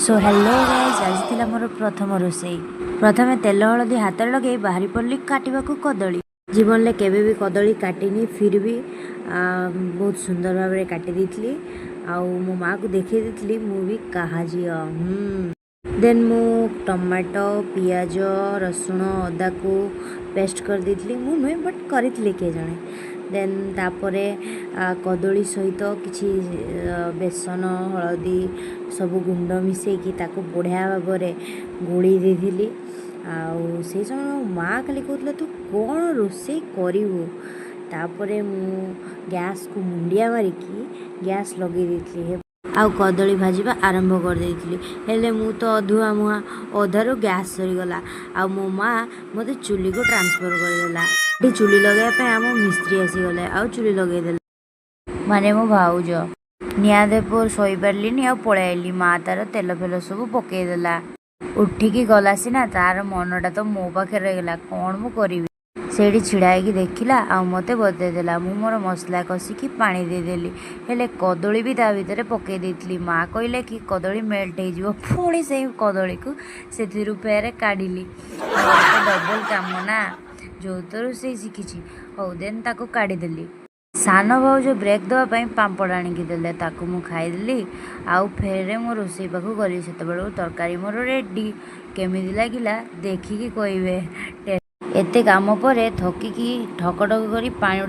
So hello guys, आज थिला मोर प्रथम रोषे। प्रथमे तेल हलदी हाथ लगे बाहरी पड़ी काटा कदली। जीवन में केवे भी कदली काटिनी, फिर भी बहुत सुंदर भाव में काटी देती। मो माँ को देखे देती भी कहा देन मु टमाटो पियाज रसुण अदा को पेस्ट कर देती। मु नुहे बट करी किए जड़े। देन तापरे कदली सहित किसी बेसन हलदी सब गुंड मिसेकी ताको बढ़िया भाव में गोली देती। से समय माँ खाली कहते तू कौन रोषे करू। तापरे मु गैस को मुंडिया मारिकी गैस लगे देती। कदली भाजवा आरंभ कर देती। हेले मु तो अधुआ मुआ अधारू गैस सरीगला। मो माँ मत चुली को ट्रांसफर करदेला। चुली लगे आम मिस्त्री आसीगले चुली लगेदे माने मो भाउज निआ देपुर शई पार्लिनी पलैली। माँ तार तेल फेल सब पकईदेला। उठिकी गला सीना तार मनटा तो मो पाखे रहीगला। कौन मु करी से छिड़ा होगी देखला मते बतईदेला। मु मोर मसला कषिकी पानी देदेली। हेले कदली भी ता भितर पकई देती। माँ कहले कि कदली मेल्ट हो पुणी से कदली को से फेर काढ़ी। डबल काम ना जो तो रोषे शिखी हौ। देन ताको काढ़ीदेली। सान भाउज ब्रेक देवाई पापड़ आणिकी देले ताको मु खाईदेली। फेरे मो रोषे पाखु गली से तरकारी मोर रेडी। केमिति लागिला देखिकी कहबे। एते काम पर थकिकी ठक ठक करी पानी